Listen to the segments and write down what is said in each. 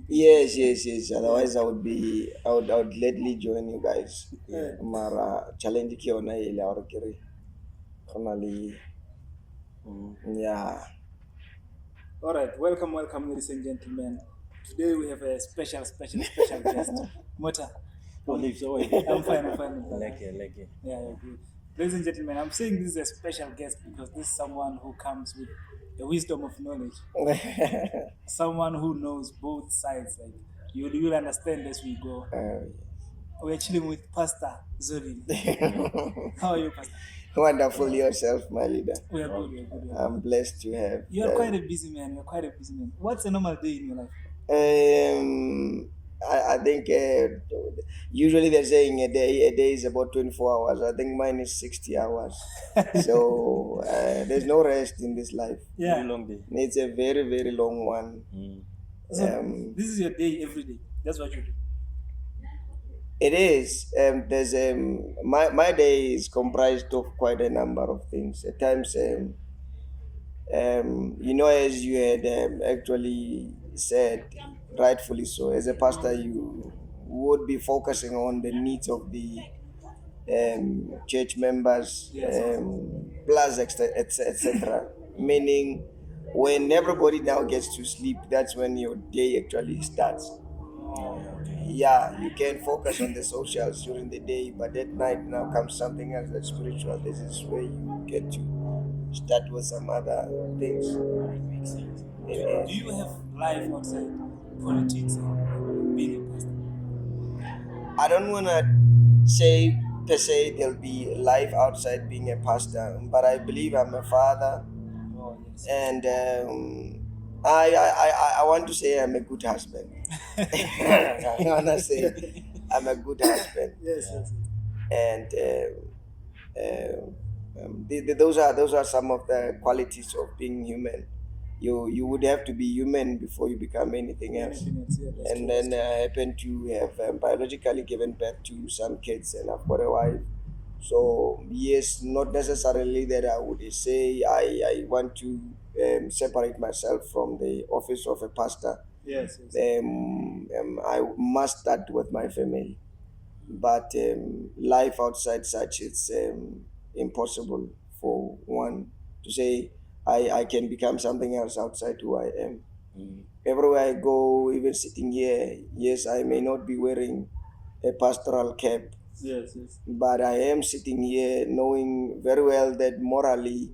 Yes. Otherwise, I would gladly join you guys. Yeah. Mara challenge ki ona ile or kiri. Onali, yeah. All right, welcome, ladies and gentlemen. Today we have a special guest. Mota. I'm fine. Yeah, good. Ladies and gentlemen, I'm saying this is a special guest because this is someone who comes with the wisdom of knowledge. Someone who knows both sides. Like you'll understand as we go. We're chilling with Pastor Zolile. How are you, Pastor? Wonderful yourself, my leader. We are good. We are good. I'm blessed to have. You are quite a busy man. What's a normal day in your life? I think usually they're saying a day is about 24 hours. I think mine is 60 hours. So there's no rest in this life. Yeah. Very long day. It's a very, very long one. So this is your day every day. That's what you do. It is. There's my day is comprised of quite a number of things. At times, as you had actually said, rightfully so, as a pastor, you would be focusing on the needs of the church members, plus etc. Meaning, when everybody now gets to sleep, that's when your day actually starts. Yeah, you can focus on the socials during the day, but at night now comes something else that's spiritual. This is where you get to start with some other things. Do you have life outside politics and being a pastor? I don't want to say per se there'll be life outside being a pastor, but I believe I'm a father, Oh, yes. and I want to say I'm a good husband. I want to say I'm a good husband, Yes. and those are some of the qualities of being human. You would have to be human before you become anything else. Anything else? Yeah, that's And true. then I happen to have biologically given birth to some kids, and I've got a wife. So yes, not necessarily that I would say I want to separate myself from the office of a pastor. Yes. I must start with my family, but life outside such it's impossible for one to say I can become something else outside who I am. Everywhere I go, even sitting here, yes, I may not be wearing a pastoral cap, Yes. but I am sitting here knowing very well that morally,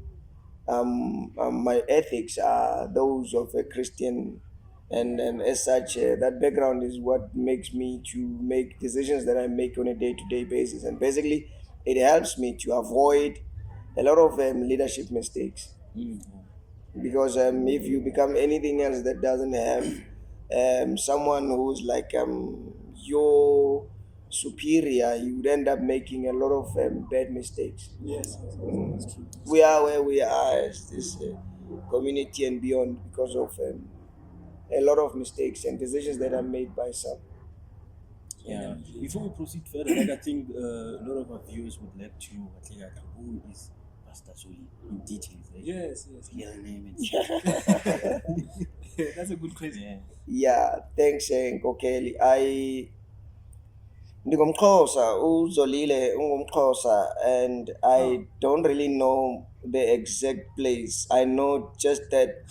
my ethics are those of a Christian, and as such, that background is what makes me to make decisions that I make on a day-to-day basis, and basically, it helps me to avoid a lot of leadership mistakes, because if you become anything else that doesn't have someone who's like your superior, you would end up making a lot of bad mistakes. Yes. That's true. We are where we are as this community and beyond because of a lot of mistakes and decisions that are made by some. Yeah. Before we proceed further, like I think a lot of our viewers would like to know like, who is Pastor Soli in details. Like, Yes. real name and stuff. That's a good question. Yeah. Yeah, thanks, Nkokeli. Ndingumxhosa, uZolile ungumxhosa, and I don't really know the exact place. I know just that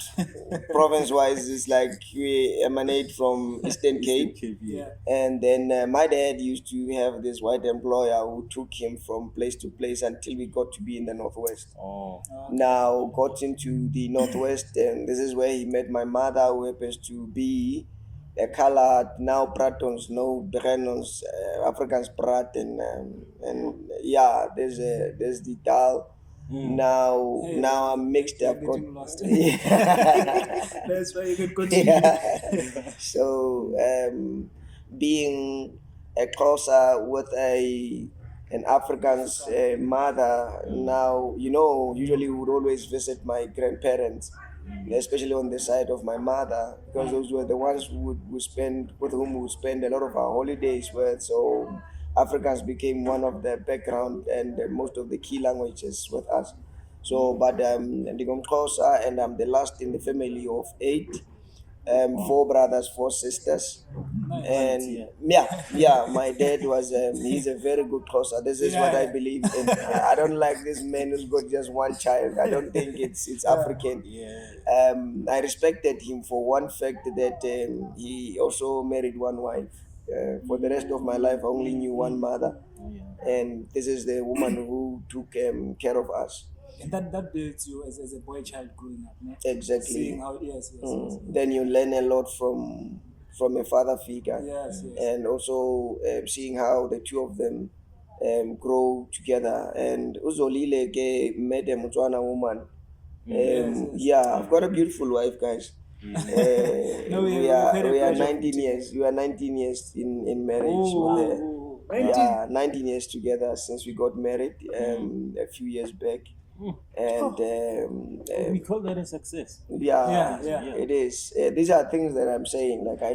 province-wise is like we emanate from Eastern Cape. Yeah. And then my dad used to have this white employer who took him from place to place until we got to be in the Northwest. Oh. Now got into the Northwest, and this is where he met my mother, who happens to be a colored, now Pratons, no Brenons, Africans Prat, and yeah, there's the Dal. Now Hey, now I'm mixed you're up. getting lost. Yeah. That's why you can continue. Yeah. So being a closer with an African's mother, now usually we would always visit my grandparents, especially on the side of my mother, because those were the ones who spend with whom we would spend a lot of our holidays with. So Africans became one of the background and most of the key languages with us. So, but I'm Ndigom Xhosa, and I'm the last in the family of eight. 4 brothers, 4 sisters. Nice. And yeah, my dad was he's a very good closer. This is what I believe in. I don't like this man who's got just one child. I don't think it's African. Yeah. I respected him for one fact that he also married one wife. For the rest of my life, I only knew one mother, Yeah. and this is the woman who took care of us. And that builds you as a boy child growing up, no? Exactly. Seeing how, yes. Then you learn a lot from a father figure. Yes. And also seeing how the two of them grow together. And Uzolile met a Motswana woman. Yes. Yeah, I've got a beautiful wife, guys. No, we had a are pleasure 19 meeting years. you. We are 19 years in marriage Oh, with her. oh, 19. Yeah, 19 years together since we got married a few years back. And We call that a success. yeah, Yeah. it is. These are things that I'm saying. Like I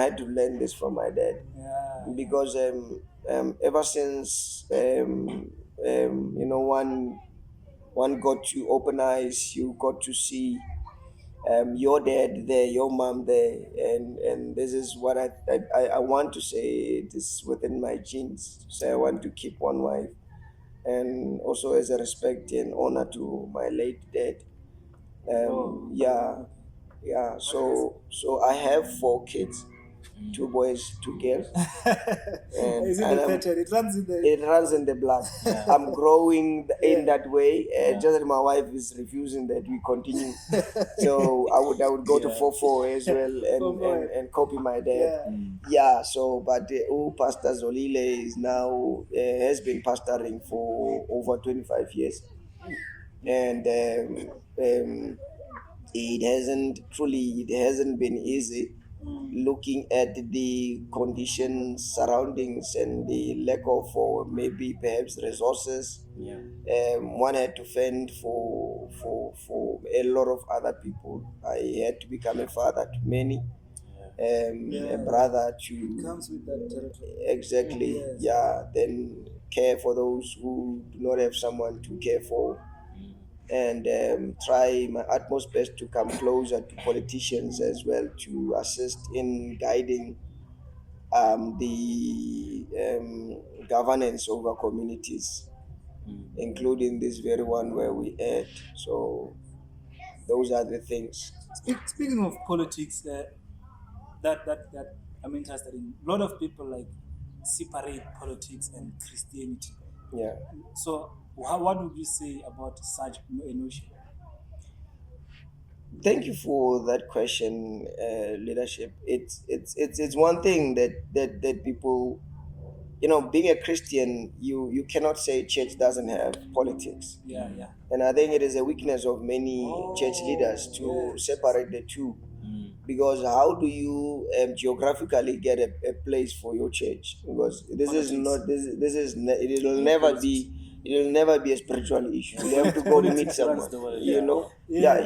had to learn this from my dad Yeah. because ever since one got to open eyes, you got to see your dad there, your mom there, and this is what I want to say. It is within my genes. So I want to keep one wife, and also as a respect and honor to my late dad. Yeah, yeah. So I have 4 kids, 2 boys, 2 girls. Is it And the I'm- pattern? It runs in the. it runs in the blood. I'm growing in Yeah. that way. Just that my wife is refusing that we continue. So I would go to 4-4 as well and, 4-4. and copy my dad. Yeah. Yeah. So but Pastor Zolile is now has been pastoring for over 25 years, and it hasn't been easy looking at the conditions, surroundings, and the lack of, or maybe perhaps resources. Yeah. One had to fend for a lot of other people. I had to become a father to many, a brother to Comes with that territory. exactly. Yes. Yeah, then care for those who do not have someone to care for, and try my utmost best to come closer to politicians as well to assist in guiding the governance over communities, including this very one where we at. So those are the things. Speaking of politics, that I'm interested in. A lot of people like separate politics and Christianity. Yeah. So, what would you say about such a notion? Thank you for that question, leadership. It's one thing that people, being a Christian, you cannot say church doesn't have politics. Yeah. And I think it is a weakness of many church leaders to yes. separate the two. Because how do you geographically get a place for your church? Because this is Politics. not this is it will never be a spiritual issue. You have to go meet Politics runs someone. the world.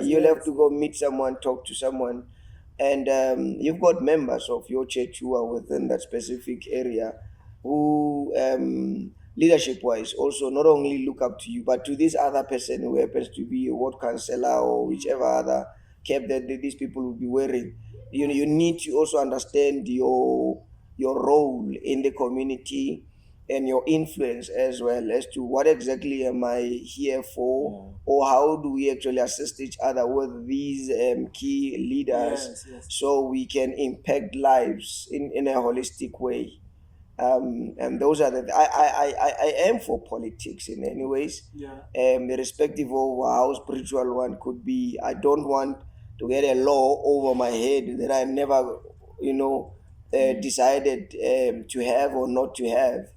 You'll have to go meet someone, talk to someone, and you've got members of your church who are within that specific area, who leadership wise also not only look up to you but to this other person who happens to be a ward councillor or whichever other cap that these people will be wearing. You need to also understand your role in the community and your influence as well as to what exactly am I here for, or how do we actually assist each other with these key leaders, Yes. so we can impact lives in a holistic way. And those are the I am for politics in any ways, Yeah. irrespective of how spiritual one could be. I don't want to get a law over my head that I never decided to have or not to have,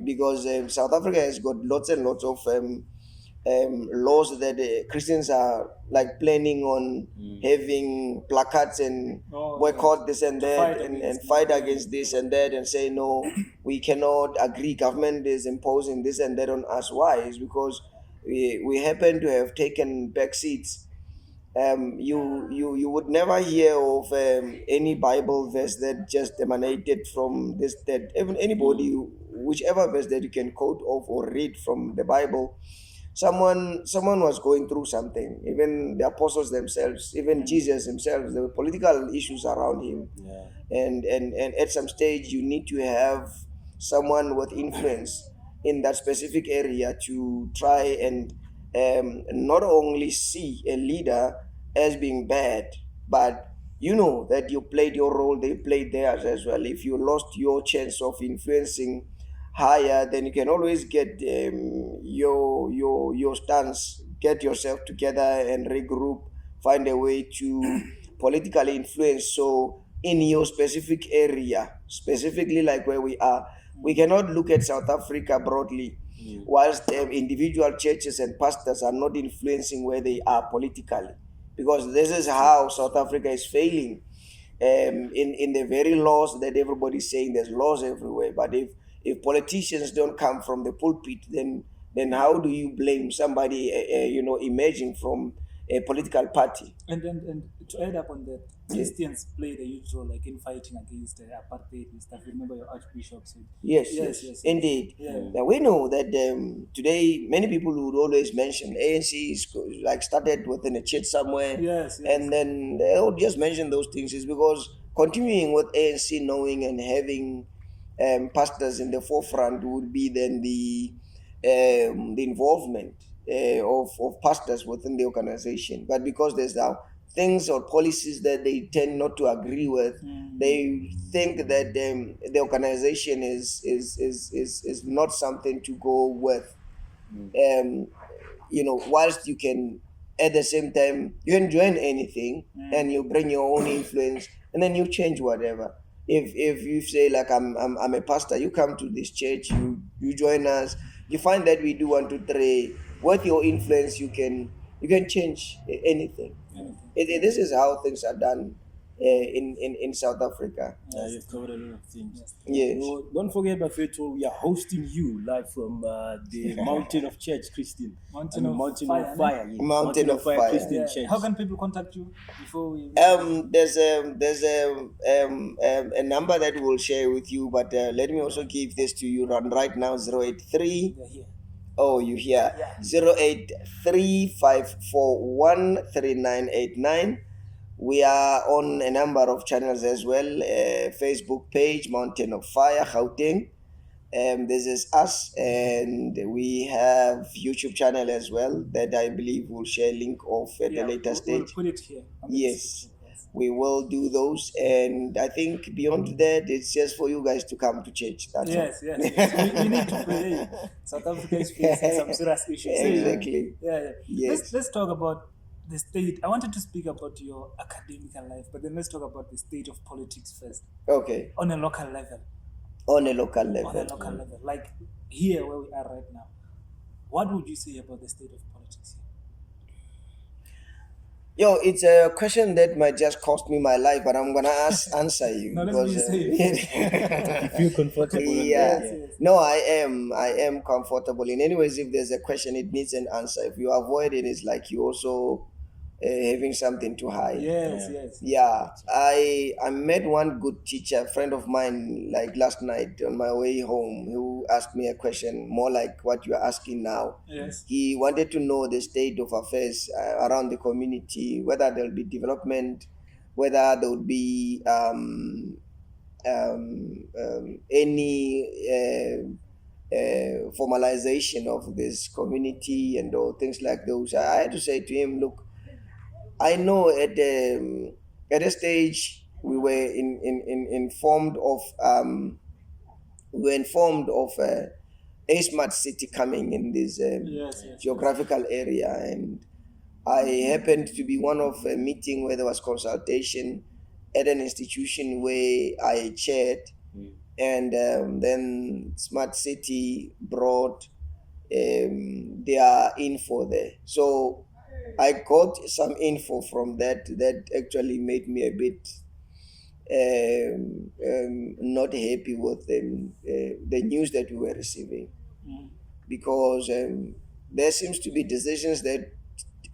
because South Africa has got lots and lots of laws that Christians are like planning on having placards and boycott this and that, and fight against this and that, and say no, we cannot agree. Government is imposing this and that on us. Why? Is because we happen to have taken back seats. You would never hear of any Bible verse that just emanated from this, that even anybody, whichever verse that you can quote of or read from the Bible, someone was going through something. Even the apostles themselves, even Jesus himself, there were political issues around him. Yeah. And at some stage you need to have someone with influence in that specific area to try and not only see a leader as being bad, but you know that you played your role, they played theirs as well. If you lost your chance of influencing higher, then you can always get your stance, get yourself together and regroup, find a way to politically influence. So in your specific area, specifically like where we are, we cannot look at South Africa broadly, whilst individual churches and pastors are not influencing where they are politically, because this is how South Africa is failing. In the very laws that everybody's saying, there's laws everywhere, but if politicians don't come from the pulpit, then how do you blame somebody emerging from a political party? And to add up on that, Christians played a huge role, like in fighting against apartheid and stuff. Remember your Archbishop said. Yes, indeed. Now we know that today many people would always mention ANC is like started within a church somewhere. Yes. And then they would just mention those things is because continuing with ANC knowing and having pastors in the forefront would be then the involvement of pastors within the organization. But because there's now things or policies that they tend not to agree with, they think that the organization is not something to go with. Whilst you can at the same time you can join anything and you bring your own influence and then you change whatever. If you say like I'm a pastor, you come to this church, you join us, you find that we do 1, 2, 3. With your influence, you can change anything. This is how things are done in South Africa. Yeah, you've covered a lot of things. Yes. So don't forget, Bafeto, we are hosting you live from the Mountain of Church Christian. Mountain of Mountain Fire, of Fire. Yes. Mountain of Fire. Christian Church. How can people contact you before we? There's a number that we'll share with you, but let me also give this to you right now: 083. They're here. Oh, you hear? 08354133989. We are on a number of channels as well. Facebook page, Mountain of Fire, Gauteng. This is us, and we have YouTube channel as well that I believe we'll share link of at the later stage. We'll put it here. Yes, we will do those, and I think beyond that, it's just for you guys to come to church. That's Yes. we need to pray. South Africa is facing some serious issues. Exactly. Yes. Let's talk about the state. I wanted to speak about your academic life, but then let's talk about the state of politics first. Okay. On a local level. On a local level. Like here where we are right now. What would you say about the state of politics here? Yo, it's a question that might just cost me my life, but I'm gonna answer you. No, let me say You feel comfortable. Yeah. Yes. No, I am comfortable. In any ways, if there's a question, it needs an answer. If you avoid it, it's like you also having something to hide. Yes. Yeah, I met one good teacher, friend of mine, like last night on my way home, who asked me a question more like what you are asking now. Yes. He wanted to know the state of affairs around the community, whether there will be development, whether there would be any formalization of this community and all things like those. I had to say to him, look, I know at a stage we were informed of a smart city coming in this geographical area, and I happened to be one of a meeting where there was consultation at an institution where I chaired, and then Smart City brought their info there. So I got some info from that actually made me a bit not happy with the news that we were receiving, because there seems to be decisions that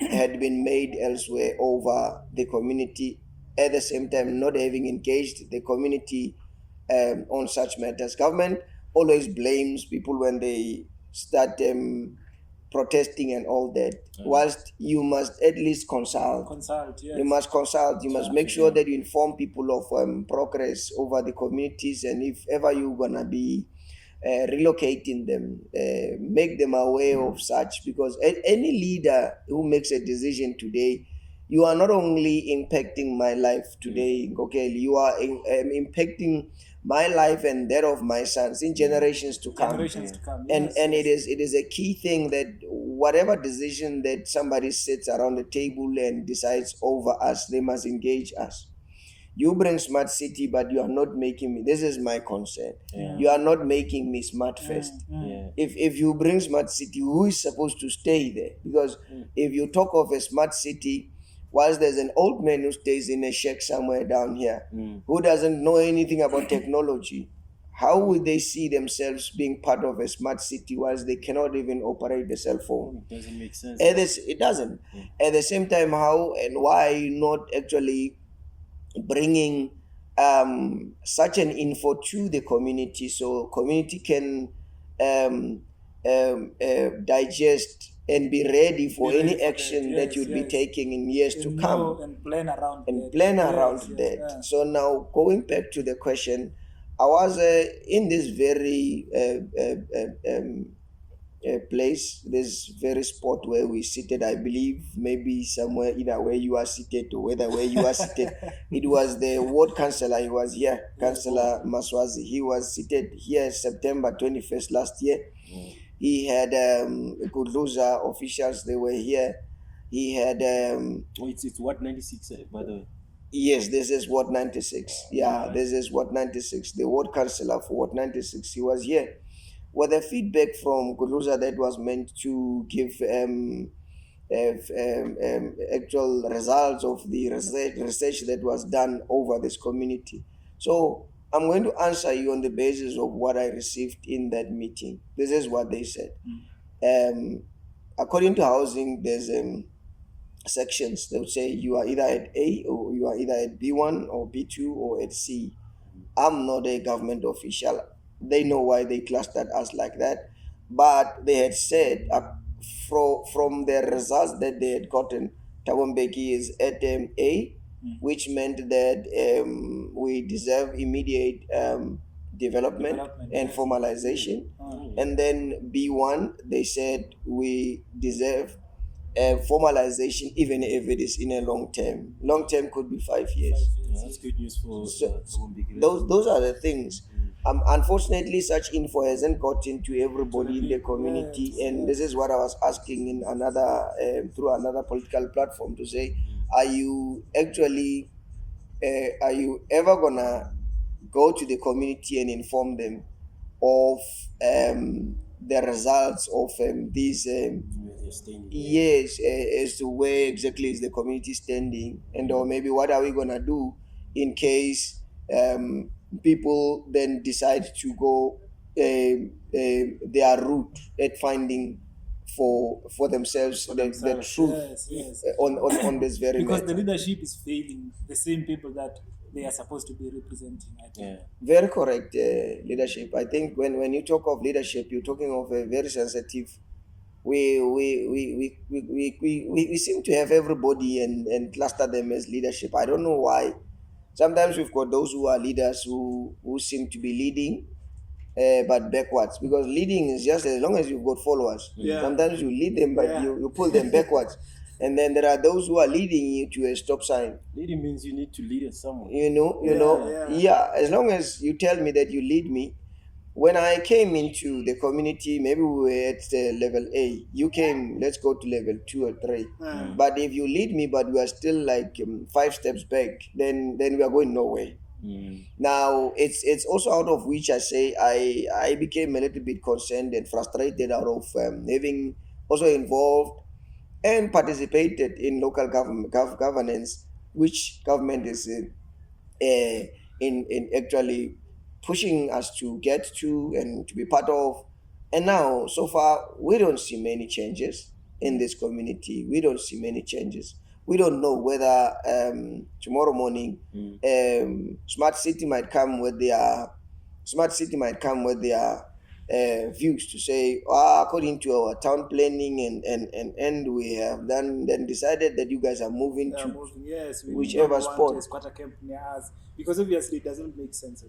had been made elsewhere over the community, at the same time not having engaged the community on such matters. Government always blames people when they start protesting and all that. Whilst you must at least consult. Consult, yes. You must consult. You must make sure that you inform people of progress over the communities, and if ever you're gonna be relocating them, make them aware of such, because any leader who makes a decision today, you are not only impacting my life today, okay, you are impacting my life and that of my sons in generations to come. Generations to come. And Yes, and yes. it is a key thing that whatever decision that somebody sits around the table and decides over us, they must engage us. You bring smart city, but you are not making me. This is my concern. You are not making me smart first. If you bring smart city, who is supposed to stay there? Because if you talk of a smart city, whilst there's an old man who stays in a shack somewhere down here, who doesn't know anything about technology, how would they see themselves being part of a smart city whilst they cannot even operate the cell phone? It doesn't make sense. It doesn't. At the same time, how and why not actually bringing such an info to the community, so community can um, digest and be ready for Be ready any for action that. that Yes, you'd be yes. taking in years to And come, know and plan around and that. plan Yes, around yes, that. yeah. So now going back to the question, I was in this very place, this very spot where we seated, I believe maybe somewhere either where you are seated or whether where you are seated. It was the ward councillor, he was here, Councillor Maswazi. He was seated here September 21st last year. He had good loser officials, they were here. He had It's what 96 by the way. yes, this is Ward 96. Yeah, this is Ward 96. The ward councillor for Ward 96, he was here. Well, the feedback from Guluza that was meant to give actual results of the research that was done over this community. So I'm going to answer you on the basis of what I received in that meeting. This is what they said. According to housing, there's sections. They would say you are either at A or you are either at B1 or B2 or at C. I'm not a government official. They know why they clustered us like that. But they had said from the results that they had gotten, Tawombeki is at A, which meant that we deserve immediate development and yes. formalization. And then B1, they said we deserve formalization even if it is in a long term. Long term could be 5 years. That's good news for So, Mozambique. those are the things. Unfortunately, such info hasn't gotten to everybody in the community, and this is what I was asking in another through another political platform to say, are you actually are you ever gonna go to the community and inform them of the results of these yes, as to where exactly is the community standing, and or maybe what are we gonna do in case people then decide to go their route at finding for themselves, the truth Yes. on this very Because matter. the leadership is failing the same people that they are supposed to be representing, I think. Very correct, leadership. I think when you talk of leadership, you're talking of a very sensitive. We seem to have everybody and cluster them as leadership. I don't know why. Sometimes we've got those who are leaders who seem to be leading, but backwards, because leading is just as long as you've got followers. Yeah. Sometimes you lead them, but you pull them backwards. And then there are those who are leading you to a stop sign. Leading means you need to lead it somewhere. Yeah. As long as you tell me that you lead me. When I came into the community, maybe we were at level A. You came, let's go to level 2 or 3. But if you lead me, but we are still like 5 steps back, then we are going nowhere. Now it's also out of which I say I became a little bit concerned and frustrated out of having also involved and participated in local governance, which government is in actually pushing us to get to and to be part of. And now, so far, we don't see many changes in this community. We don't see many changes. We don't know whether tomorrow morning smart city might come with their views to say, according to our town planning and we have then decided that you guys are moving Yeah, to moving. Yes, we whichever don't want a spot. squatter camp near us because obviously it doesn't make sense.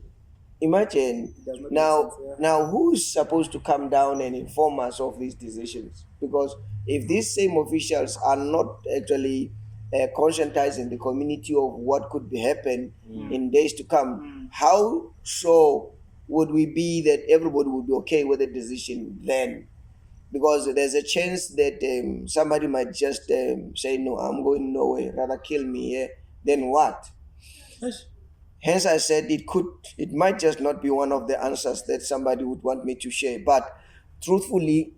Imagine It does not make now. sense. Yeah. Now, who's supposed to come down and inform us of these decisions? Because if these same officials are not actually conscientizing the community of what could be happen in days to come, how sure would we be that everybody would be okay with the decision then? Because there's a chance that somebody might just say, "No, I'm going nowhere. Rather kill me here." Then what? Yes. Hence, I said it might just not be one of the answers that somebody would want me to share. But truthfully,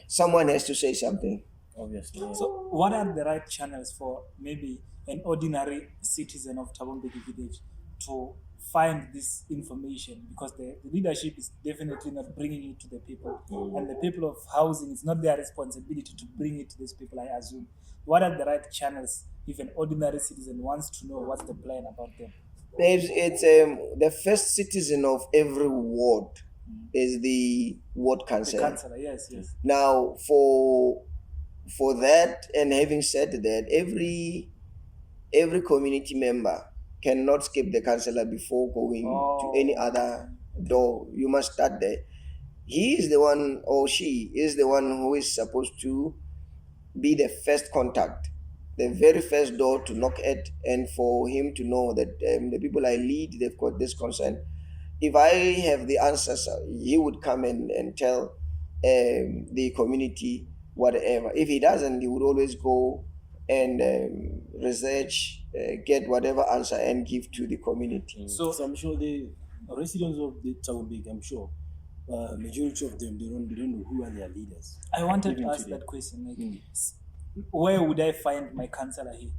someone has to say something. Obviously. So, what are the right channels for maybe an ordinary citizen of Tabombeki village to find this information? Because the leadership is definitely not bringing it to the people, and the people of housing, it's not their responsibility to bring it to these people, I assume. What are the right channels if an ordinary citizen wants to know what's the plan about them? It's the first citizen of every ward is the ward The council. councillor, yes, yes. Now, for that, and having said that, every community member cannot skip the councillor before going to any other door. You must start there. He is the one, or she is the one who is supposed to be the first contact, the very first door to knock at, and for him to know that the people I lead, they've got this concern. If I have the answers, he would come and tell the community whatever. If he doesn't, he would always go and research, get whatever answer and give to the community. So I'm sure the residents of the town big, I'm sure majority of them they don't know who are their leaders. I wanted Even to ask today. that question. Like, where would I find my councillor here?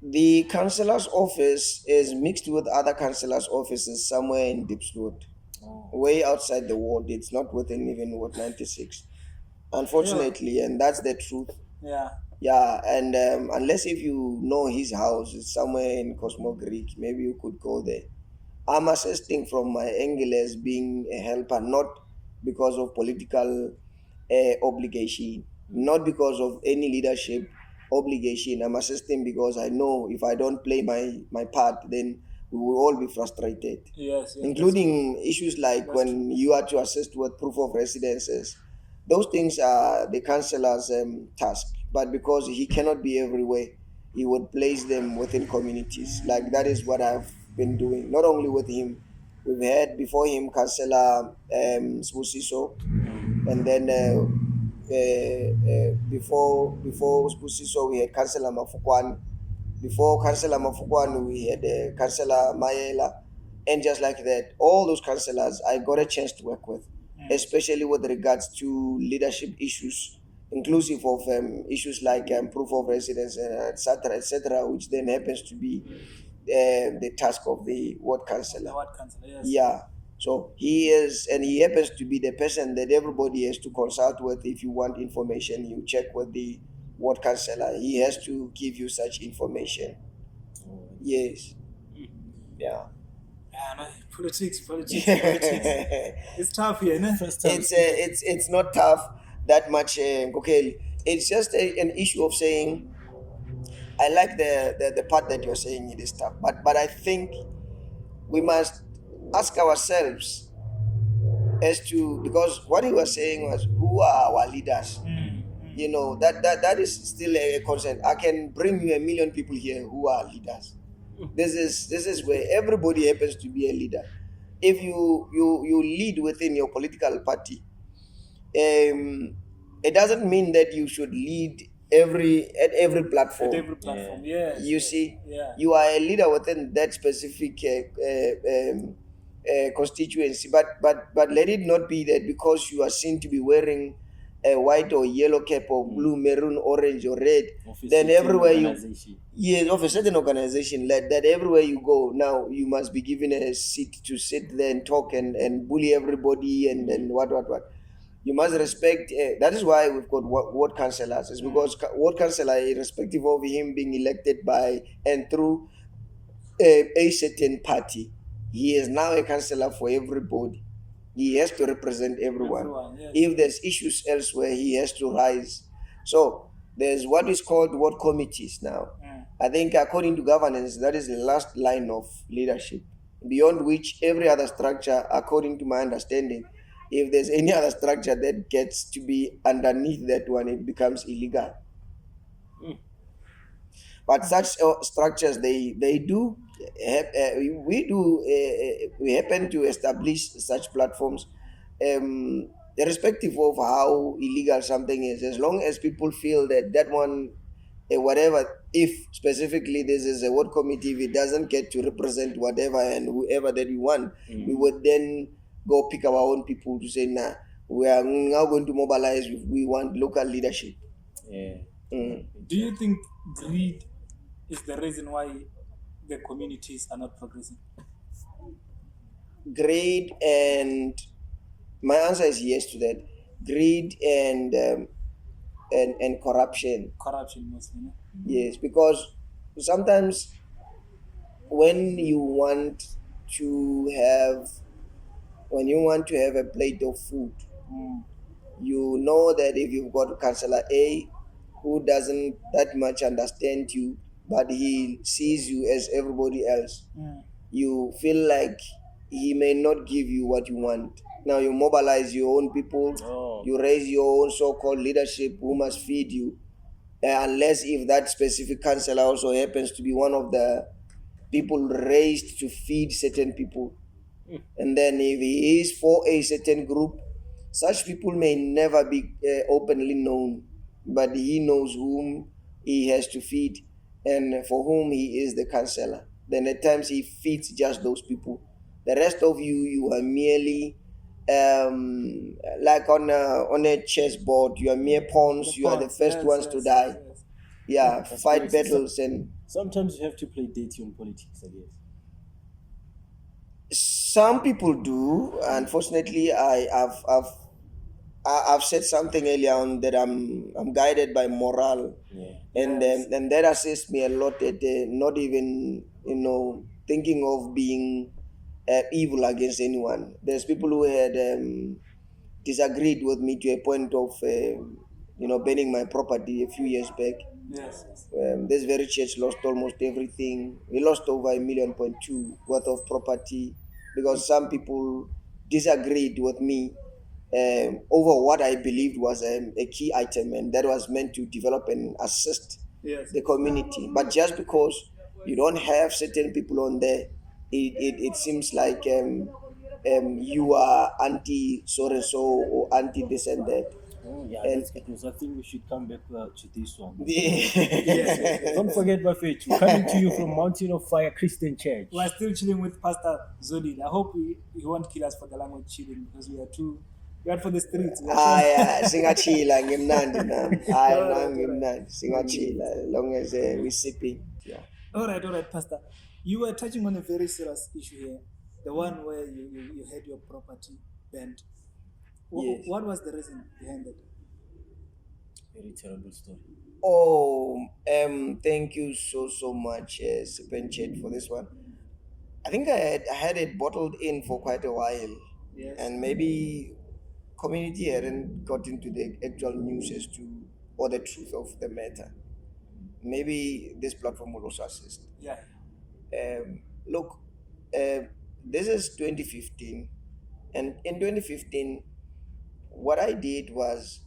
The councillor's office is mixed with other councillors' offices somewhere in Dips Road, way outside the ward. It's not within even Ward 96, unfortunately, and that's the truth. Yeah. Yeah, and unless if you know his house, it's somewhere in Cosmo Greek, maybe you could go there. I'm assisting from my angle as being a helper, not because of political obligation, not because of any leadership obligation. I'm assisting because I know if I don't play my part, then we will all be frustrated. Yes, yes. Including issues like when you are to assist with proof of residences. Those things are the councillor's task, but because he cannot be everywhere, he would place them within communities. Like that is what I've been doing, not only with him. We've had before him Councillor Spusiso, and then before Spusiso we had Councillor Mafukwan. Before Councillor Mafukwan we had Councillor Mayela, and just like that, all those councillors I got a chance to work with, especially with regards to leadership issues, inclusive of issues like proof of residence, etc., which then happens to be the task of the ward councillor. The ward councillor, yes. Yeah. So he is, and he happens to be the person that everybody has to consult with. If you want information, you check with the ward councillor. He has to give you such information. Yes. Yeah. Yeah, no, politics. It's tough here, no? It's not tough that much. Okay, it's just an issue of saying. I like the part that you're saying it is tough, but I think we must ask ourselves as to, because what he was saying was, who are our leaders? You know, that is still a concern. I can bring you a million people here who are leaders. This is where everybody happens to be a leader. If you lead within your political party, it doesn't mean that you should lead at every platform. At every platform, yes. You see, Yeah. you are a leader within that specific constituency, but let it not be that because you are seen to be wearing a white or yellow cap or blue, maroon, orange, or red, then everywhere of a certain organization, like that, everywhere you go now, you must be given a seat to sit there and talk and bully everybody and what. You must respect. That is why we've got ward councillors. It's because ward councillor, irrespective of him being elected by and through a certain party, he is now a councillor for everybody. He has to represent everyone. Everyone, yes. If there's issues elsewhere, he has to rise. So there's what is called ward committees now. I think according to governance, that is the last line of leadership, beyond which every other structure, according to my understanding, if there's any other structure that gets to be underneath that one, it becomes illegal. But such structures, they do we do we happen to establish such platforms, irrespective of how illegal something is, as long as people feel that that one, whatever, if specifically this is a ward committee, if it doesn't get to represent whatever and whoever that we want, we would then go pick our own people to say, nah, we are now going to mobilize, we want local leadership. Yeah. Do you think greed is the reason why the communities are not progressing? Greed, and my answer is yes to that. Greed and corruption. Corruption mostly, no? Yes, because sometimes when you want to have a plate of food, you know that if you've got Councillor A who doesn't that much understand you, but he sees you as everybody else, you feel like he may not give you what you want. Now you mobilize your own people, you raise your own so-called leadership who must feed you, unless if that specific councillor also happens to be one of the people raised to feed certain people. And then if he is for a certain group, such people may never be openly known, but he knows whom he has to feed and for whom he is the counselor. Then at times he feeds just those people. The rest of you, you are merely like on a chessboard. You are mere pawns. You are the first ones to die. Yeah, That's fight correct. battles, and Sometimes you have to play dirty on politics, I guess. some people do. Unfortunately, I've said something earlier on that I'm guided by morale, Yeah. and that assists me a lot at not even thinking of being evil against anyone. There's people who had disagreed with me to a point of burning my property a few years back. Yes, yes. This very church lost almost everything. We lost over 1.2 million worth of property because some people disagreed with me over what I believed was a key item, and that was meant to develop and assist Yes. the community. But just because you don't have certain people on there, it seems like you are anti so and so or anti this and that. Oh, yeah, And that's good news. I think we should come back to this one. the, Don't forget, Buffett, we're coming to you from Mountain of Fire Christian Church. We are still chilling with Pastor Zolile. I hope he won't kill us for the language chilling because we are for the streets. We are yeah, singachila ngimnandi nami. Hayi nami ngimnandi. Singachila long as we sipping. Yeah. All right, Pastor. You were touching on a very serious issue here, the one where you had your property burned. Yes. What was the reason behind that? Very terrible story. Oh, thank you so much, Spencer, for this one. I think I had it bottled in for quite a while, Yes. and maybe community hadn't got into the actual news as to or the truth of the matter. Maybe this platform will also assist. Yeah. Look, this is 2015, and in 2015, what I did was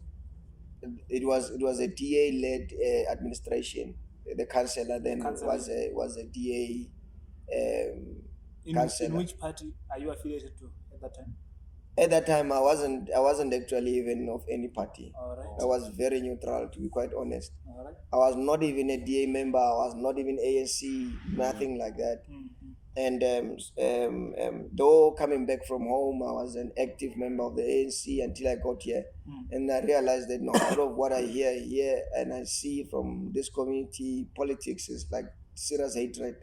it was a DA led administration. The councillor then Councillor. was a DA In councillor. which party are you affiliated to at that time? At that time, I wasn't actually even of any party. All right. I was very neutral, to be quite honest. All right. I was not even a DA member. I was not even ANC, nothing like that. And though coming back from home, I was an active member of the ANC until I got here. And I realized that no, a lot of what I hear here and I see from this community politics is like serious hatred.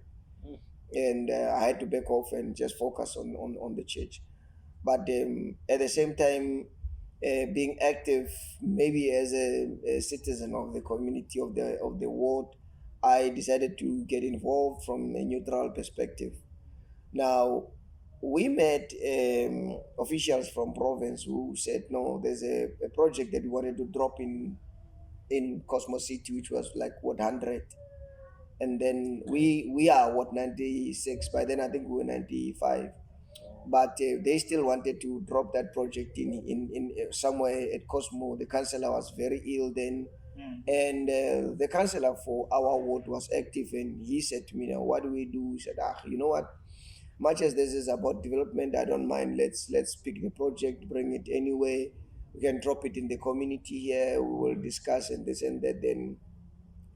And I had to back off and just focus on the church. But at the same time, being active, maybe as a citizen of the community of the ward, I decided to get involved from a neutral perspective. Now, we met officials from province who said no, there's a project that we wanted to drop in Cosmos City, which was like what 100, and then we are what 96. By then I think we were 95, but they still wanted to drop that project in somewhere at Cosmo. The councillor was very ill then, and the councillor for our ward was active, and he said to me, now what do we do? He said, you know what, much as this is about development, I don't mind. Let's pick the project, bring it anyway. We can drop it in the community here. We will discuss and this and that. Then,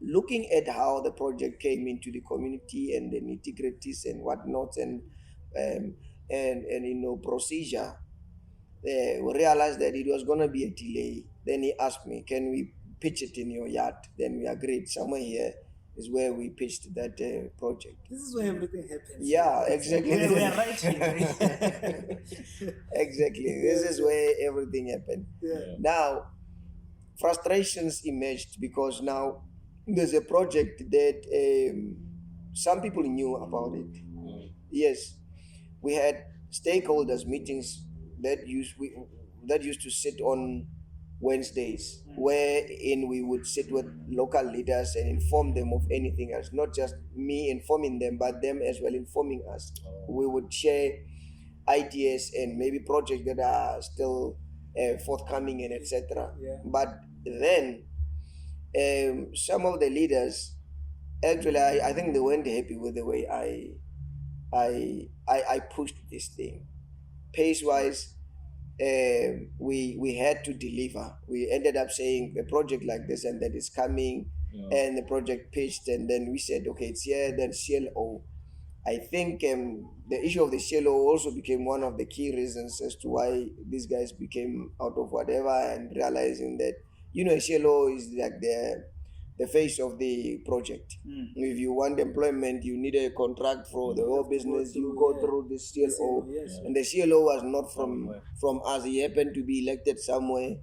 looking at how the project came into the community and the nitty-gritties and whatnot, um, and procedure, we realized that it was going to be a delay. Then he asked me, can we pitch it in your yard? Then we agreed. Somewhere here is where we pitched that project. This is where everything happens. Yeah, exactly. We are right here. Exactly. This is where everything happened. Yeah. Now, frustrations emerged because now there's a project that some people knew about it. Yes, we had stakeholders meetings that used to sit on Wednesdays, wherein we would sit with local leaders and inform them of anything else, not just me informing them, but them as well informing us. We would share ideas and maybe projects that are still forthcoming and etc. Yeah. But then some of the leaders actually, I think they weren't happy with the way I pushed this thing. Pace wise, we had to deliver. We ended up saying a project like this and that is coming, and the project pitched, and then we said, okay, it's here. Then CLO. I think the issue of the CLO also became one of the key reasons as to why these guys became out of whatever, and realizing that a CLO is like the face of the project. If you want employment, you need a contract for the whole business. You go through this CLO, Yes. and the CLO was not from us. He happened to be elected somewhere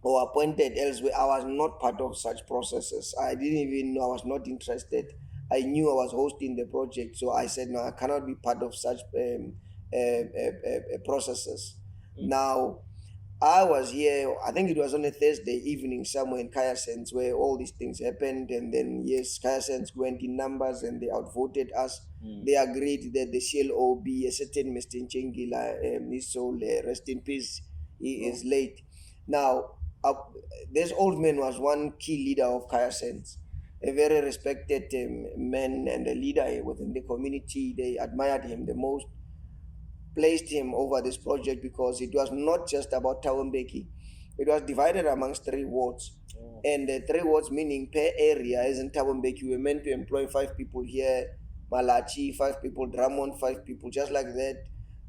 or appointed elsewhere. I was not part of such processes. I didn't even know. I was not interested. I knew I was hosting the project, so I said, no, I cannot be part of such processes. Now, I was here, I think it was on a Thursday evening somewhere in Kaya Sense where all these things happened. And then, yes, Kaya Sense went in numbers and they outvoted us. They agreed that the CLO be a certain Mr. Nchengila, his soul, rest in peace, he is late. Now, this old man was one key leader of Kaya Sense, a very respected man and a leader within the community. They admired him the most, placed him over this project because it was not just about Tawambeki. It was divided amongst 3 wards. And the 3 wards meaning per area, as in Tawambeki, we were meant to employ 5 people here, Malachi, 5 people, Drummond, 5 people, just like that.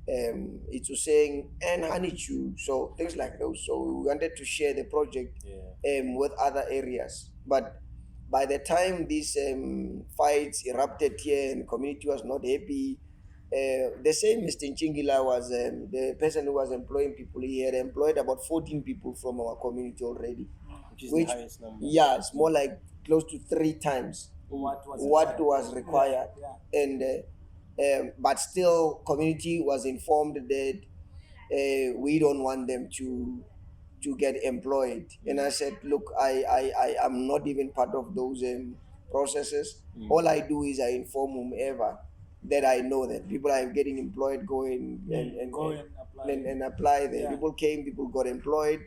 It's saying and Hanichu, so things like those. So we wanted to share the project with other areas. But by the time these fights erupted here and the community was not happy, the same Mr. Nchingila was the person who was employing people. He had employed about 14 people from our community already. Which is the highest number. Yeah, it's more like close to 3 times what was required. Yeah. And but still, community was informed that we don't want them to get employed. And I said, look, I am not even part of those processes. All I do is I inform whomever that I know that people are getting employed, go in and Go and apply. and apply there. Yeah. People came, people got employed,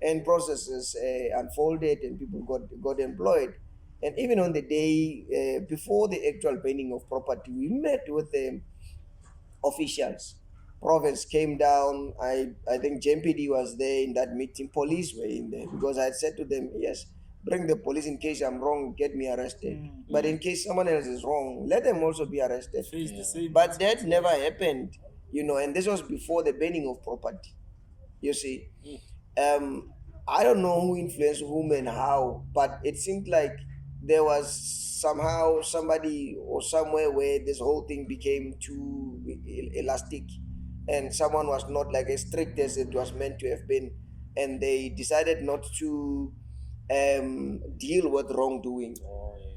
and processes unfolded, and people got employed. And even on the day before the actual burning of property, we met with the officials. Province came down. I think JMPD was there in that meeting. Police were in there because I had said to them, yes, bring the police in case I'm wrong, get me arrested. But in case someone else is wrong, let them also be arrested. Face the same. But that never happened, and this was before the burning of property. You see, I don't know who influenced whom and how, but it seemed like there was somehow somebody or somewhere where this whole thing became too elastic, and someone was not like as strict as it was meant to have been, and they decided not to deal with wrongdoing,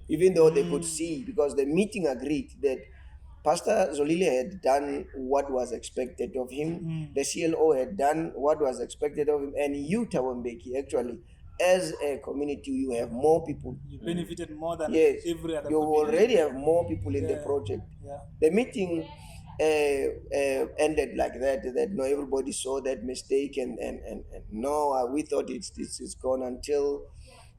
even though they could see, because the meeting agreed that Pastor Zolile had done what was expected of him. The CLO had done what was expected of him, and you, Tawambeki, actually, as a community, you have more people. You benefited more than Yes, every other you community. already have more people in the project. Yeah. The meeting ended like that. That no, everybody saw that mistake, and no, we thought it's gone until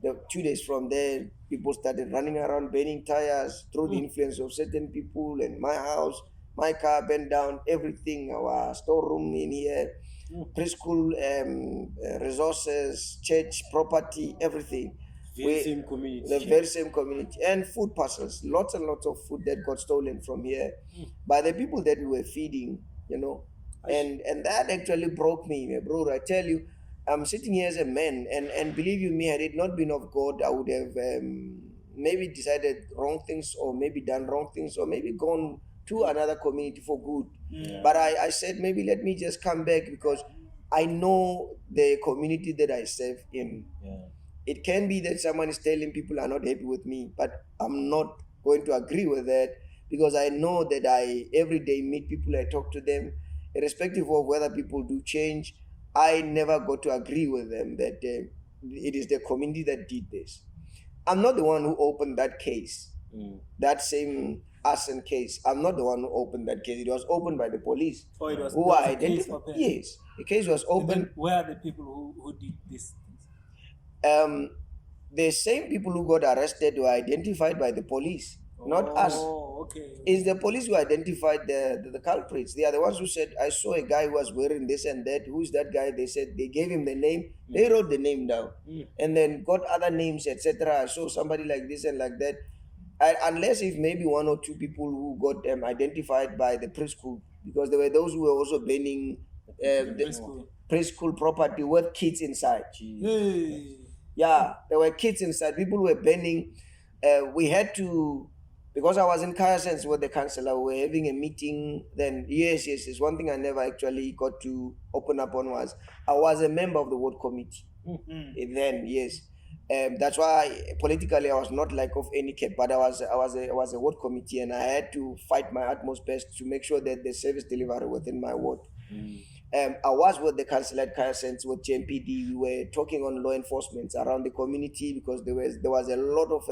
the 2 days from there, people started running around burning tires through the influence of certain people, and my house, my car burned down, everything, our storeroom in here, preschool resources, church property, everything. Same community. The very same community, and food parcels, lots and lots of food that got stolen from here by the people that we were feeding, and that actually broke me, bro. I tell you, I'm sitting here as a man, and believe you me, had it not been of God, I would have maybe decided wrong things, or maybe done wrong things, or maybe gone to another community for good. But I said, maybe let me just come back, because I know the community that I serve in. It can be that someone is telling people are not happy with me, but I'm not going to agree with that, because I know that I every day meet people, I talk to them, irrespective of whether people do change. I never got to agree with them that it is the community that did this. I'm not the one who opened that case, that same arson case. I'm not the one who opened that case. It was opened by the police. Oh, it was, who there are was a case identified. opened. Yes, the case was And opened. then where are the people who did this? The same people who got arrested were identified by the police, not us. Oh, okay. It's the police who identified the culprits. They are the ones who said, I saw a guy who was wearing this and that. Who's that guy? They said, they gave him the name. They wrote the name down and then got other names, etc. I saw somebody like this and like that. Unless if maybe one or two people who got identified by the preschool, because there were those who were also burning the preschool property with kids inside. Hey. Yeah, there were kids inside. People were burning. We had to, because I was in Kayasens with the councillor, we were having a meeting. Then, yes. One thing I never actually got to open up on was I was a member of the ward committee. Then, yes. That's why politically I was not like of any cap, but I was a ward committee, and I had to fight my utmost best to make sure that the service delivery within my ward. I was with the council at Kayasens with JMPD. We were talking on law enforcement around the community, because there was a lot of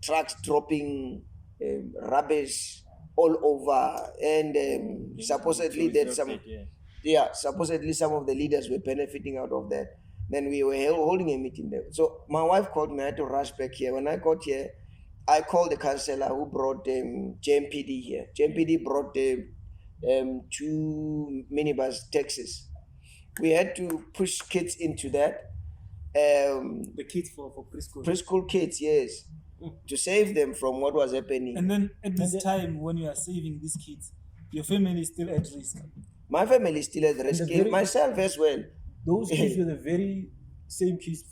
trucks dropping rubbish all over, and supposedly that supposedly some of the leaders were benefiting out of that. Then we were holding a meeting there. So my wife called me. I had to rush back here. When I got here, I called the councillor who brought JMPD here. JMPD brought 2 minibus taxis. We had to push kids into that. The kids for preschool. Preschool kids, yes, to save them from what was happening. And then at this time, when you are saving these kids, your family is still at risk. My family is still at risk. Myself as well. Those kids were the very same kids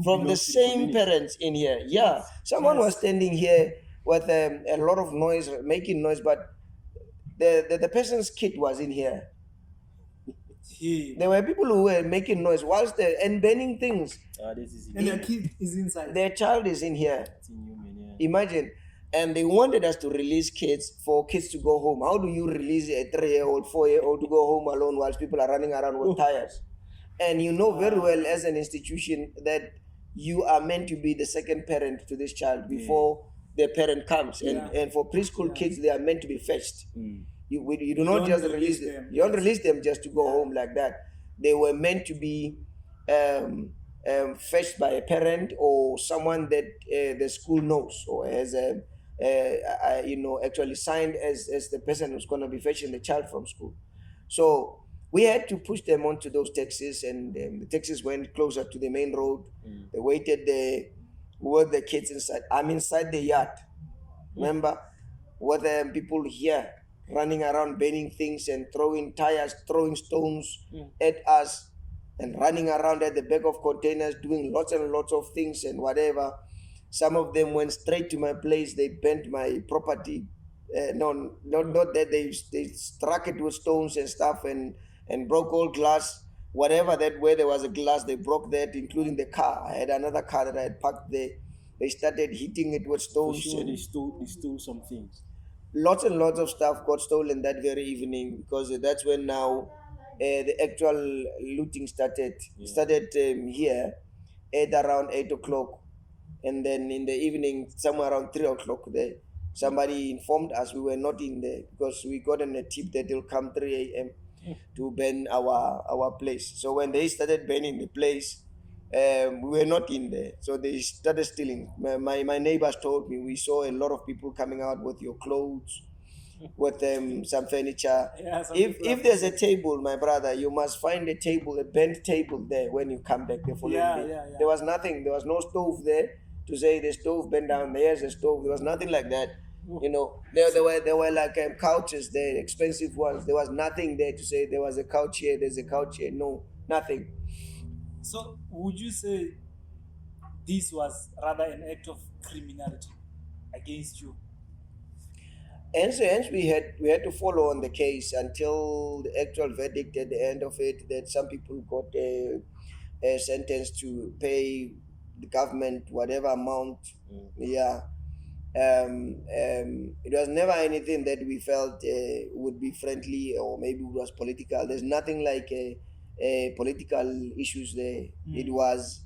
from the same parents in here. Yeah, someone was standing here with a lot of noise, making noise, but the person's kid was in here. There were people who were making noise whilst and burning things. And their kid is inside. Their child is in here. Imagine. And they wanted us to release kids, for kids to go home. How do you release a 3-year-old, 4-year-old to go home alone whilst people are running around with tires? And you know very well as an institution that you are meant to be the second parent to this child before the parent comes. And for preschool kids, they are meant to be fetched. You do not just release them. You don't release them just to go home like that. They were meant to be fetched by a parent or someone that the school knows or has actually signed as the person who's going to be fetching the child from school. So we had to push them onto those taxis, and the taxis went closer to the main road. They waited there with the kids inside. I'm inside the yard. Remember, with people here running around, burning things and throwing tires, throwing stones at us, and running around at the back of containers, doing lots and lots of things and whatever. Some of them went straight to my place. They burnt my property. Not that they struck it with stones and stuff and broke all glass. Whatever that, where there was a glass, they broke that, including the car. I had another car that I had parked there. They started hitting it with For stones. sure, And they stole some things. lots and lots of stuff got stolen that very evening, because that's when now the actual looting started here at around 8 o'clock, and then in the evening somewhere around 3 o'clock there somebody informed us we were not in there, because we got a tip that they'll come 3 a.m. to burn our place. So when they started burning the place, we were not in there, so they started stealing. My neighbors told me we saw a lot of people coming out with your clothes, with some furniture. Yeah, some if people if have there's a said- table, my brother, you must find a table, a bent table there when you come back the following Yeah, day. yeah, yeah. There was nothing. There was no stove there to say the stove bent down. There's a stove. There was nothing like that. There were like couches there, expensive ones. There was nothing there to say there was a couch here. There's a couch here. No, nothing. So would you say this was rather an act of criminality against you? Hence we had to follow on the case until the actual verdict at the end of it, that some people got a sentence to pay the government whatever amount. Yeah. It was never anything that we felt would be friendly, or maybe it was political. There's nothing like political issues there. It was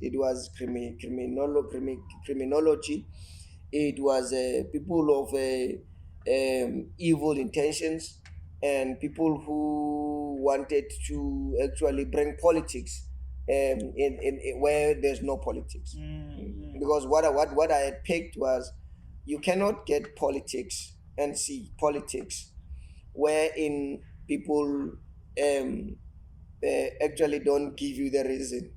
criminology. It was people of evil intentions, and people who wanted to actually bring politics in where there's no politics. Because what I had picked was, you cannot get politics and see politics wherein people actually don't give you the reason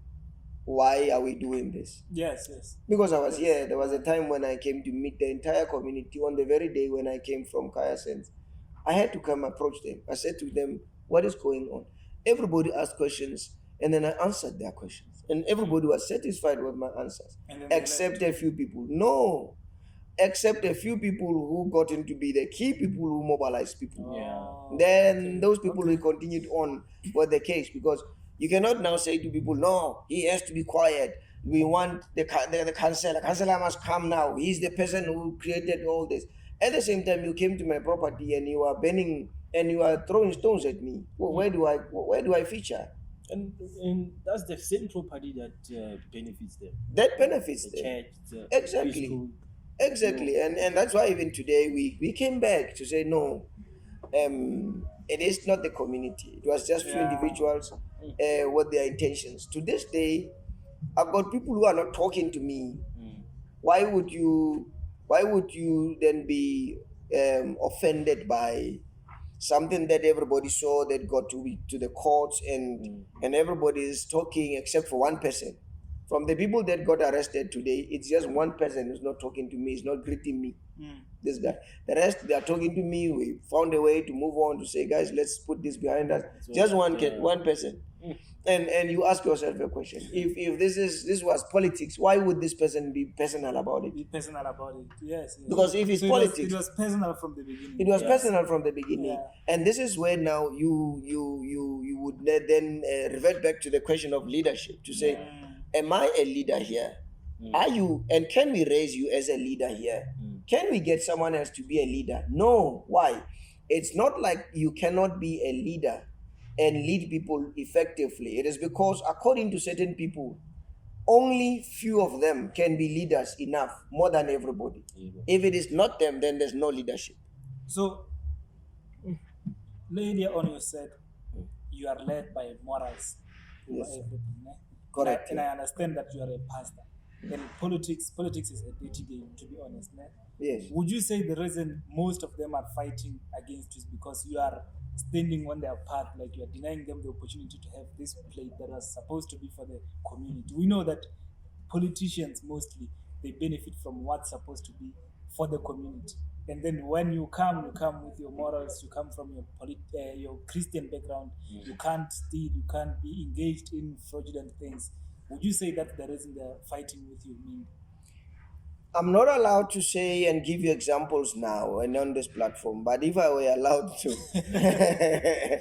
why are we doing this. Yes, yes. Because I was Yes. here, there was a time when I came to meet the entire community on the very day when I came from Kaya Sense. I had to come approach them. I said to them, what is going on? Everybody asked questions, and then I answered their questions. And everybody was satisfied with my answers, And then they except left. a few people. No, except a few people who got into be the key people who mobilized people. Oh, Then okay. those people Okay. will continued on with the case, because you cannot now say to people, no, he has to be quiet. We want the councillor. Councillor must come now. He's the person who created all this. At the same time, you came to my property and you are burning and you are throwing stones at me. Well, where do I feature? And that's the same property that benefits them. That benefits The them. church, the Exactly. preschool. Exactly, and that's why even today we came back to say no, it is not the community. It was just few Yeah. individuals with their intentions. To this day, I've got people who are not talking to me. Why would you then be offended by something that everybody saw that got to the courts, and everybody is talking except for one person? From the people that got arrested today, it's just one person who's not talking to me, is not greeting me. This guy. The rest, they are talking to me. We found a way to move on, to say, guys, let's put this behind us. So, Just one person. And you ask yourself a question: if this was politics, why would this person be personal about it? Be personal about it. Yes. Yes. Because if it's So politics, it was personal from the beginning. it was Yes. personal from the beginning. Yeah. And this is where now you would then revert back to the question of leadership, to say, am I a leader here? Are you, and can we raise you as a leader here? Can we get someone else to be a leader? No. Why? It's not like you cannot be a leader and lead people effectively. It is because, according to certain people, only few of them can be leaders enough, more than everybody. If it is not them, then there's no leadership. So earlier on you said you are led by morals over Yes. everything. Eh? Correct, And I understand that you are a pastor. And politics is a dirty game, to be honest. Eh? Yes. Would you say the reason most of them are fighting against you is because you are standing on their path, like you are denying them the opportunity to have this plate that was supposed to be for the community? We know that politicians mostly, they benefit from what's supposed to be for the community. And then when you come with your morals, you come from your Christian background, you can't steal, you can't be engaged in fraudulent things. Would you say that's the reason they're fighting with you? I'm not allowed to say and give you examples now and on this platform, but if I were allowed to,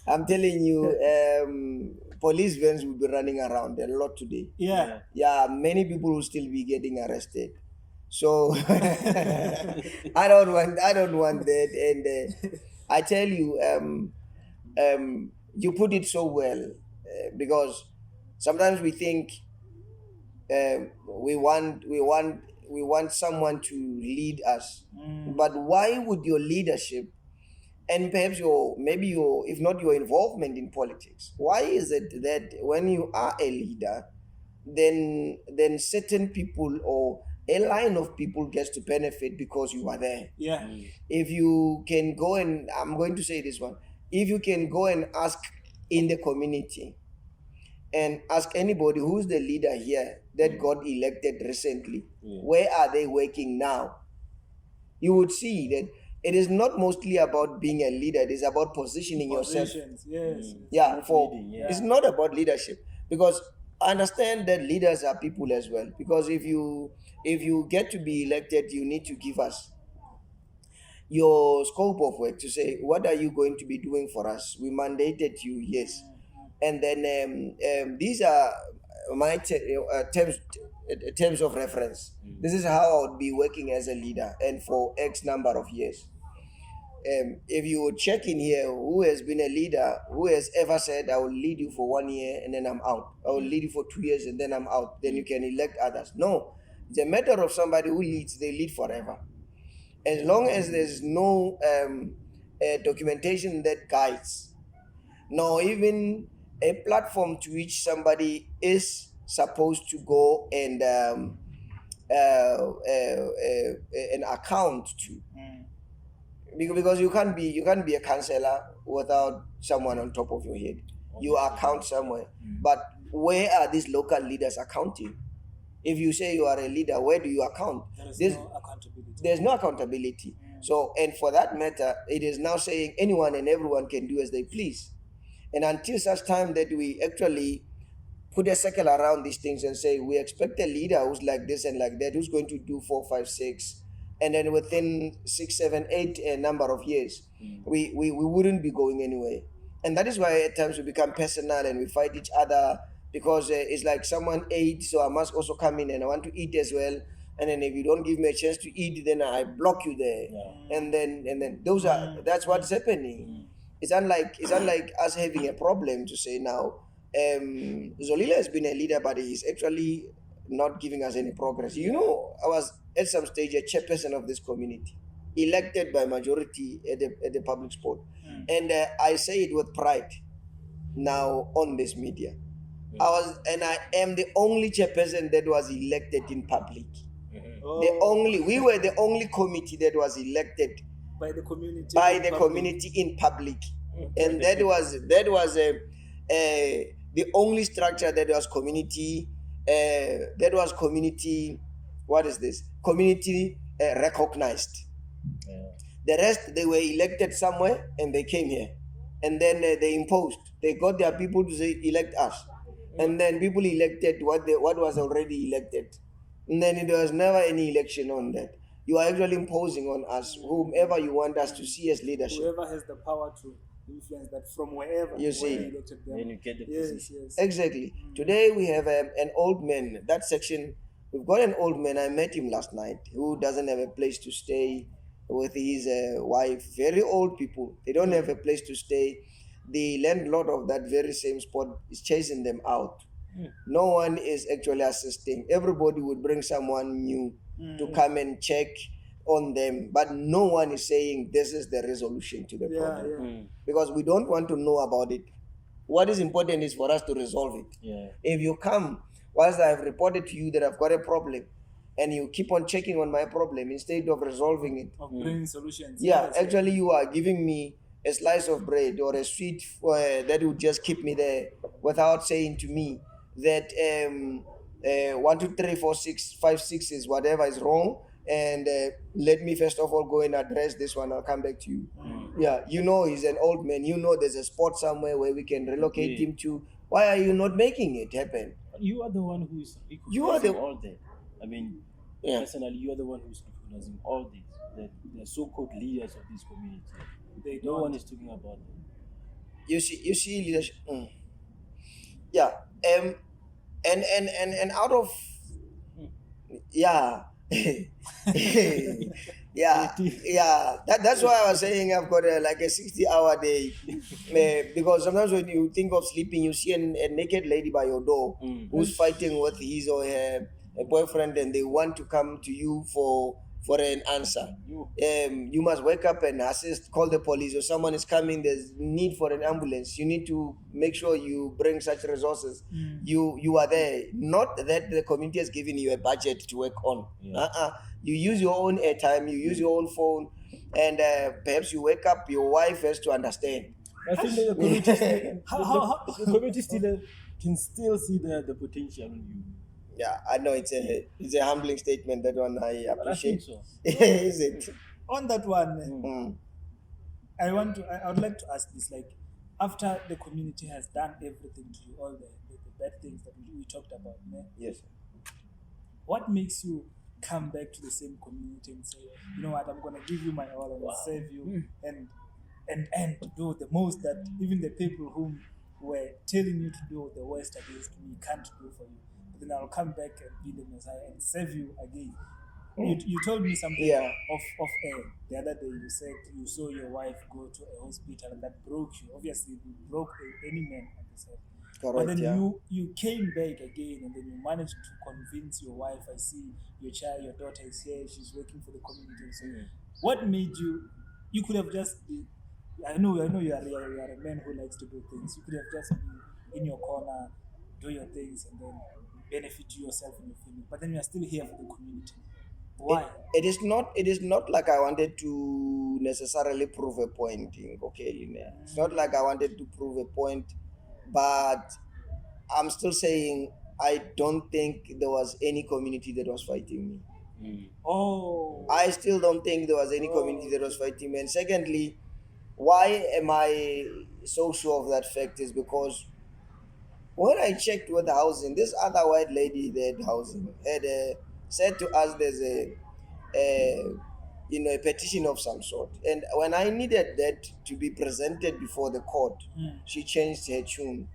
I'm telling you, police vans will be running around a lot today. Yeah. Yeah, many people will still be getting arrested. So I don't want that. And I tell you, you put it so well, because sometimes we think, we want someone to lead us, but why would your leadership, and perhaps your if not your involvement in politics, why is it that when you are a leader, then certain people or a line of people gets to benefit because you are there? Yeah. If you can go, and I'm going to say this one, if you can go and ask in the community and ask anybody who's the leader here that got elected recently, where are they working now, you would see that it is not mostly about being a leader, it is about positioning yourself. Positions, yes. Yeah, Not for leading, yeah. it's not about leadership, because I understand that leaders are people as well, because if you get to be elected, you need to give us your scope of work, to say what are you going to be doing for us. We mandated you, yes, and then these are my terms of reference. This is how I would be working as a leader and for X number of years. If you would check in here, who has been a leader, who has ever said, I will lead you for 1 year and then I'm out, I will lead you for 2 years and then I'm out, then you can elect others? No, it's a matter of somebody who leads, they lead forever. As long as there's no documentation that guides, nor even a platform to which somebody is supposed to go and an account to, because you can't be a counselor without someone on top of your head. You account somewhere, but where are these local leaders accounting? If you say you are a leader, where do you account? There is no accountability. There's no accountability. So, and for that matter, it is now saying anyone and everyone can do as they please. And until such time that we actually put a circle around these things and say we expect a leader who's like this and like that, who's going to do 4, 5, 6, and then within 6, 7, 8 a number of years, we wouldn't be going anywhere. And that is why at times we become personal and we fight each other, because it's like someone ate, so I must also come in and I want to eat as well. And then if you don't give me a chance to eat, then I block you there. And then that's what's happening. It's unlike us having a problem to say now. Zolile has been a leader, but he's actually not giving us any progress. I was at some stage a chairperson of this community, elected by majority at the public sport, and I say it with pride now on this media. I am the only chairperson that was elected in public. We were the only committee that was elected by the community. Community in public, and that was the only structure that was community. What is this? Community recognized. The rest, they were elected somewhere and they came here, and then they imposed. They got their people to say elect us, and then people elected what was already elected, and then there was never any election on that. You are actually imposing on us whomever you want us to see as leadership. Whoever has the power to influence that from wherever You see. you elected them. Then you get the Yes, position. yes. Exactly. Today we have an old man. That section, we've got an old man. I met him last night, who doesn't have a place to stay with his wife. Very old people. They don't have a place to stay. The landlord of that very same spot is chasing them out. No one is actually assisting. Everybody would bring someone new to come and check on them, but no one is saying this is the resolution to the problem, because we don't want to know about it. What is important is for us to resolve it. If you come, whilst I have reported to you that I've got a problem, and you keep on checking on my problem instead of resolving it, Of bringing solutions. actually you are giving me a slice of bread or a sweet that would just keep me there, without saying to me that 1, 2, 3, 4, 6, 5, 6 is whatever is wrong, and let me first of all go and address this one. I'll come back to you. He's an old man. There's a spot somewhere where we can relocate him to. Why are you not making it happen? You are the one who is You are recognizing the- all that. I mean, personally, you are the one who is recognizing all this. That the so-called leaders of this community, no one is talking about them. You see leadership. And out of yeah. That's why I was saying I've got like a 60-hour day. Because sometimes when you think of sleeping, you see a naked lady by your door who's fighting with his or her a boyfriend, and they want to come to you for an answer. You must wake up and assist, call the police, or someone is coming. There's need for an ambulance. You need to make sure you bring such resources. You are there. Not that the community has given you a budget to work on. You use your own airtime. You use your own phone, and perhaps you wake up. Your wife has to understand. I think that the community the community still can still see the potential in you. Yeah, I know it's a humbling statement. That one I But I think appreciate. so. Is it? On that one, Mm. I would like to ask this, like, after the community has done everything to you, all the bad things that we talked about, Yes. what makes you come back to the same community and say, you know what, I'm gonna give you my all and save you and do the most that even the people whom were telling you to do the worst against me can't do for you. But then I'll come back and be the Messiah and save you again. You told me something Yeah. of the other day. You said you saw your wife go to a hospital and that broke you. Obviously, it broke any man at the same. But Correct. then Yeah. you came back again, and then you managed to convince your wife. I see your child, your daughter is here. She's working for the community. And so, what made you? You could have just been. I know you are a man who likes to do things. You could have just been in your corner, do your things, and then benefit yourself and your family. But then you are still here for the community. Why? It is not like I wanted to necessarily prove a point. Okay, it's not like I wanted to prove a point, but I'm still saying I don't think there was any community that was fighting me. Oh, I still don't think there was any community that was fighting me. And secondly, why am I so sure of that fact is because when I checked with the housing, this other white lady that housing had said to us there's a a petition of some sort. And when I needed that to be presented before the court, she changed her tune.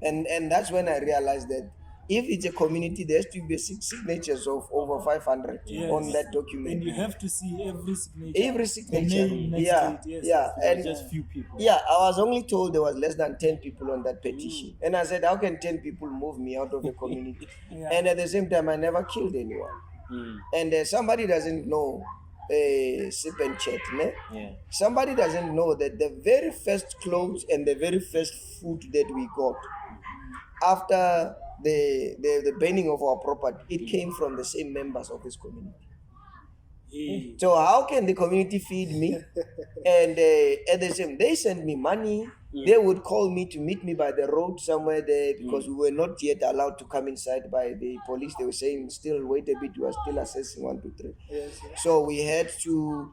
And that's when I realized that if it's a community, there has to be signatures of over 500 yes. on that document. And you have to see every signature. Every The signature. name next Yeah, to it. Yes, yeah. yes. And Just few people. yeah, I was only told there was less than 10 people on that petition. And I said, how can 10 people move me out of the community? Yeah. And at the same time, I never killed anyone. And somebody doesn't know sip and chat. Ne? Yeah. Somebody doesn't know that the very first clothes and the very first food that we got after the burning of our property, it came from the same members of this community. Hey. So how can the community feed me? And at the same, they send me money. They would call me to meet me by the road somewhere there because we were not yet allowed to come inside by the police. They were saying, still wait a bit, we are still assessing 1, 2, 3. Yes, yes. So we had to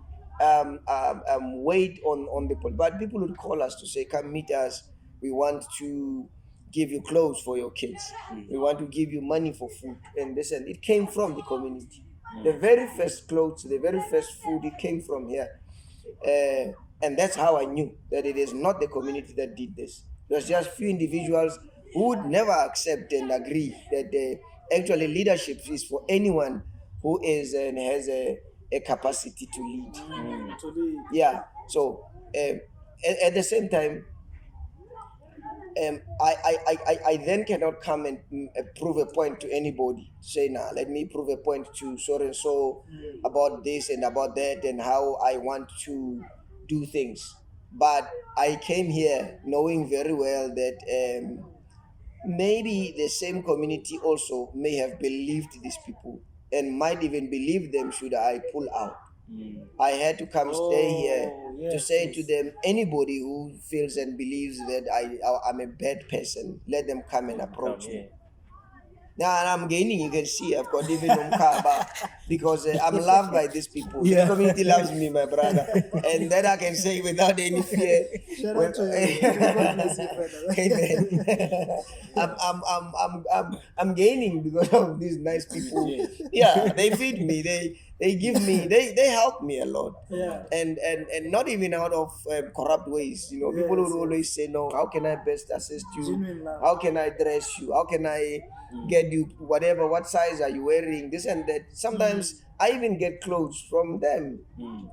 wait on the police. But people would call us to say, come meet us. We want to give you clothes for your kids. We want to give you money for food. And this and it came from the community. The very first clothes, the very first food, it came from here. And that's how I knew that it is not the community that did this. It was just few individuals who would never accept and agree that actually leadership is for anyone who is and has a capacity to lead. To lead. Yeah. So at the same time, I then cannot come and prove a point to anybody. Say, nah, let me prove a point to so and so about this and about that and how I want to do things. But I came here knowing very well that maybe the same community also may have believed these people and might even believe them should I pull out. I had to come stay here to yes, say yes. to them, anybody who feels and believes that I'm a bad person, let them come and approach me. Now and I'm gaining, you can see I've got even Umkaba because I'm loved by these people. The community loves me, my brother. And that I can say without any fear. Shout out to you. God bless you, brother. Amen. I'm gaining because of these nice people. Yeah, they feed me, they give me, they help me a lot. Yeah. And not even out of corrupt ways. People Yes, would always say, no, how can I best assist you? Genuine love. How can I dress you? How can I get you whatever, what size are you wearing, this and that. Sometimes I even get clothes from them.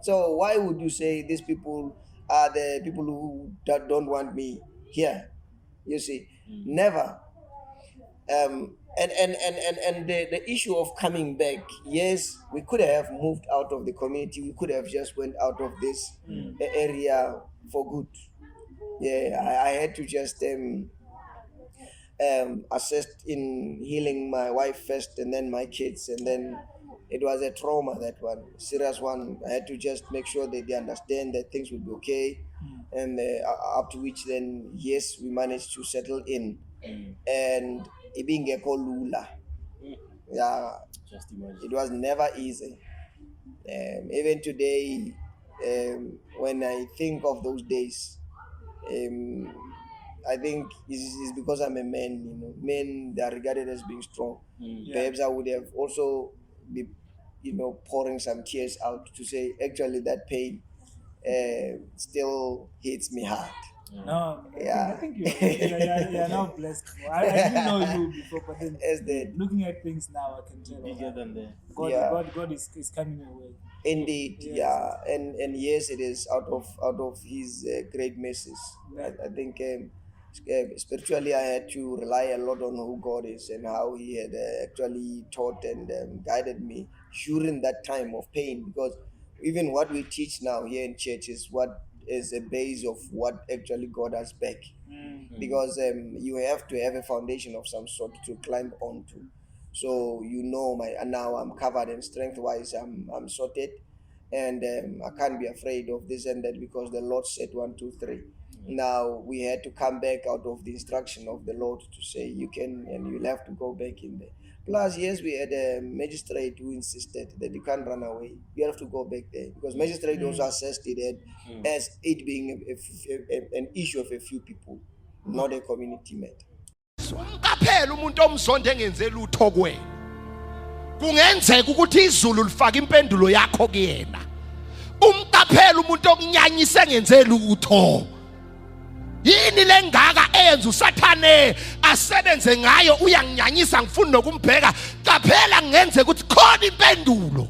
So why would you say these people are the people who don't want me here? You see, never. And the issue of coming back, yes, we could have moved out of the community, we could have just went out of this area for good. Yeah, I had to just assist in healing my wife first and then my kids, and then it was a trauma, that one serious one. I had to just make sure that they understand that things will be okay, and up to which then, yes, we managed to settle in. And ibingekho lula. Yeah, Just imagine. it was never easy. Even today, when I think of those days, I think it's because I'm a man. Men, they are regarded as being strong. Perhaps I would have also be, pouring some tears out to say, actually, that pain still hits me hard. No, Yeah. I think you're now blessed. I didn't know you before, but then As the looking at things now, I can tell Bigger than the God is coming your way. Indeed, Yes. yeah, and yes, it is out of His great mercies. I think spiritually, I had to rely a lot on who God is and how He had actually taught and guided me during that time of pain. Because even what we teach now here in church is what is a base of what actually God has back. Because you have to have a foundation of some sort to climb onto. So now I'm covered, and strength wise I'm sorted, and I can't be afraid of this and that, because the Lord said 1, 2, 3. Now we had to come back out of the instruction of the Lord to say you can, and you'll have to go back in there. Plus, yes, we had a magistrate who insisted that you can't run away. You have to go back there, because magistrate also assessed it as it being an issue of a few people, not a community matter. Umqaphela umuntu omzonde engenze lutho kuwena. Kungenzeka ukuthi izulu lifaka impendulo yakho kuyena. Umqaphela umuntu okunyanyisa engenze lutho. Yini lengaka eyenza usathane asebenze ngayo uyanginyanyisa ngifuna nokumbheka. Qaphela ngenzeka ukuthi khona impendulo.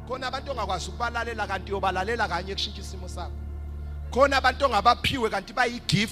Khona abantu ongakwazi ukubalalela kanti uyobalalela kanye kushintsha isimo sakho. Khona abantu ongabaphiwe kanti bayigift